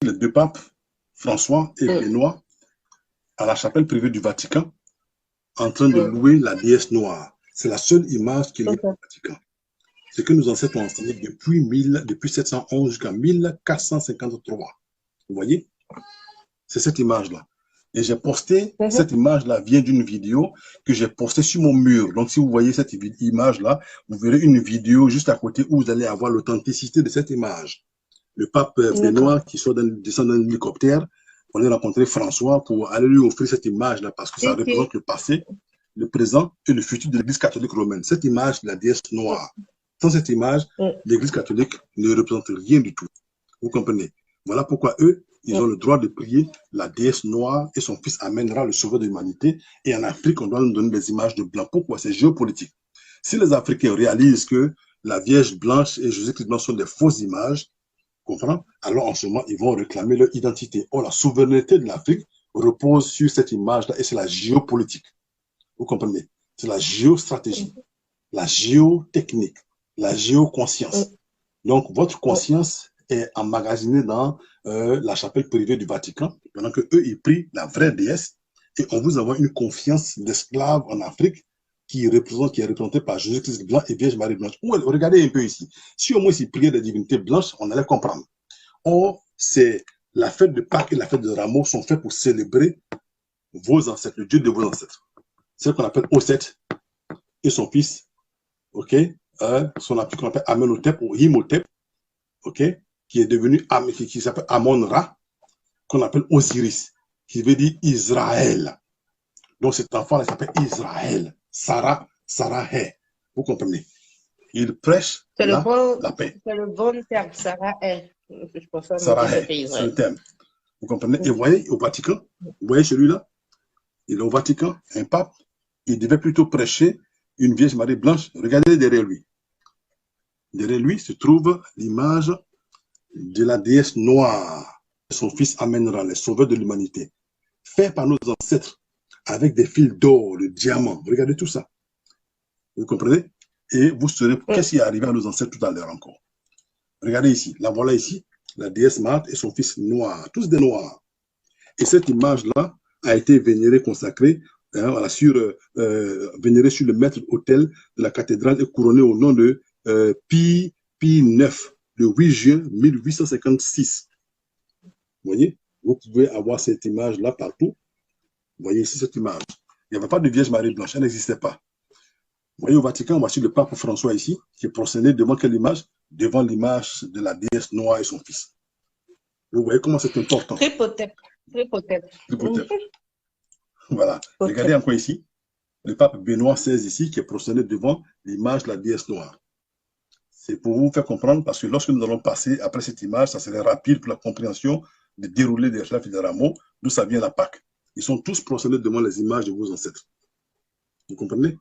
les deux papes, François et Benoît, à la chapelle privée du Vatican, en train de louer la déesse noire. C'est la seule image qui est liée au Vatican. Ce que nos ancêtres ont enseigné depuis 711 jusqu'à 1453. Vous voyez? C'est cette image-là. Et j'ai posté, cette image-là vient d'une vidéo que j'ai postée sur mon mur. Donc, si vous voyez cette image-là, vous verrez une vidéo juste à côté où vous allez avoir l'authenticité de cette image. Le pape Benoît qui descend d'un hélicoptère, on a rencontré François pour aller lui offrir cette image-là parce que ça représente le passé, le présent et le futur de l'Église catholique romaine. Cette image de la déesse noire. Sans cette image, l'Église catholique ne représente rien du tout. Vous comprenez? Voilà pourquoi eux, ils ont le droit de prier la déesse noire et son fils amènera le sauveur de l'humanité. Et en Afrique, on doit nous donner des images de blanc. Pourquoi? C'est géopolitique. Si les Africains réalisent que la Vierge blanche et Jésus-Christ blanc sont des fausses images, comprends? Alors en ce moment, ils vont réclamer leur identité. Or, la souveraineté de l'Afrique repose sur cette image-là et c'est la géopolitique. Vous comprenez? C'est la géostratégie, la géotechnique, la géoconscience. Donc, votre conscience est emmagasinée dans la chapelle privée du Vatican, pendant que eux, ils prient la vraie déesse, et on vous envoie une confiance d'esclave en Afrique qui est représentée par Jésus-Christ blanc et Vierge Marie blanche. Regardez un peu ici. Si au moins ils priaient des divinités blanches, on allait comprendre. Or, c'est la fête de Pâques et la fête de Rameau sont faites pour célébrer vos ancêtres, le Dieu de vos ancêtres. C'est ce qu'on appelle Oseth et son fils, ok, son appel qu'on appelle Amenhotep ou Imhotep, ok, qui est devenu, qui s'appelle Amon-Ra, qu'on appelle Osiris, qui veut dire Israël. Donc cet enfant-là s'appelle Israël. Sarah-Hé. Vous comprenez? Il prêche la paix. C'est le bon terme, Sarah-Hé. Sarah-Hé, c'est le terme. Vous comprenez? Et vous voyez, au Vatican, vous voyez celui-là, il est au Vatican, un pape, il devait plutôt prêcher une Vierge Marie blanche. Regardez derrière lui. Derrière lui se trouve l'image de la déesse noire. Son fils amènera les sauveurs de l'humanité, fait par nos ancêtres, avec des fils d'or, de diamants. Regardez tout ça. Vous comprenez? Et vous saurez qu'est-ce qui est arrivé à nos ancêtres tout à l'heure encore. Regardez ici. La voilà ici. La déesse Marthe et son fils noir. Tous des noirs. Et cette image-là a été vénérée, consacrée, vénérée sur le maître-autel de la cathédrale et couronnée au nom de Pie IX, le 8 juin 1856. Vous voyez? Vous pouvez avoir cette image-là partout. Vous voyez ici cette image. Il n'y avait pas de Vierge Marie blanche, elle n'existait pas. Vous voyez au Vatican, voici le pape François ici, qui est procédé devant quelle image? Devant l'image de la déesse noire et son fils. Vous voyez comment c'est important. Tripotep. Voilà. Regardez encore ici. Le pape Benoît XVI ici, qui est procédé devant l'image de la déesse noire. C'est pour vous faire comprendre, parce que lorsque nous allons passer après cette image, ça serait rapide pour la compréhension du déroulé des chefs et des rameaux, d'où ça vient la Pâque. Ils sont tous procédés devant les images de vos ancêtres. Vous comprenez?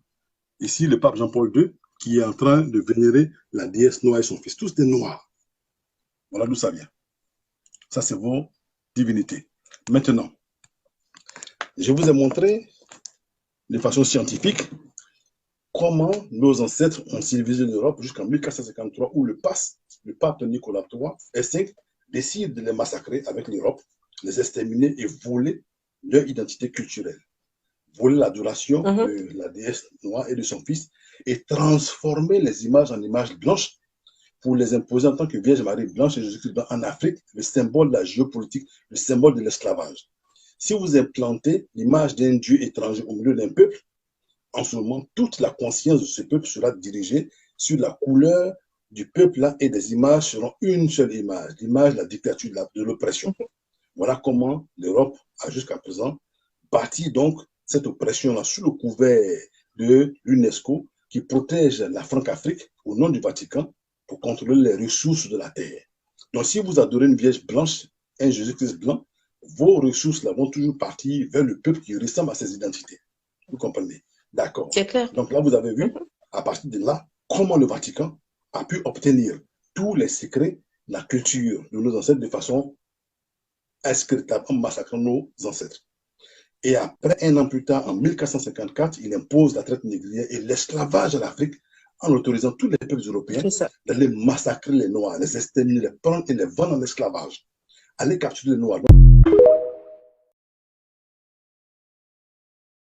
Ici, le pape Jean-Paul II, qui est en train de vénérer la déesse noire et son fils. Tous des noirs. Voilà d'où ça vient. Ça, c'est vos divinités. Maintenant, je vous ai montré de façon scientifique comment nos ancêtres ont civilisé l'Europe jusqu'en 1453, où le pape Nicolas V décide de les massacrer avec l'Europe, les exterminer et voler leur identité culturelle, voler l'adoration de la déesse noire et de son fils, et transformer les images en images blanches pour les imposer en tant que Vierge Marie blanche et Jésus-Christ blanc en Afrique, le symbole de la géopolitique, le symbole de l'esclavage. Si vous implantez l'image d'un dieu étranger au milieu d'un peuple, en ce moment, toute la conscience de ce peuple sera dirigée sur la couleur du peuple là, et des images seront une seule image, l'image de la dictature, de l'oppression. Voilà comment l'Europe a jusqu'à présent bâti donc cette oppression-là sous le couvert de l'UNESCO qui protège la Franc-Afrique au nom du Vatican pour contrôler les ressources de la terre. Donc si vous adorez une Vierge blanche, un Jésus-Christ blanc, vos ressources là vont toujours partir vers le peuple qui ressemble à ses identités. Vous comprenez? D'accord. C'est clair. Donc là, vous avez vu, à partir de là, comment le Vatican a pu obtenir tous les secrets de la culture de nos ancêtres de façon inscrutable en massacrant nos ancêtres. Et après, un an plus tard, en 1454, il impose la traite négrière et l'esclavage à l'Afrique en autorisant tous les peuples européens d'aller massacrer les Noirs, les exterminer, les prendre et les vendre en esclavage. aller capturer les Noirs. Donc,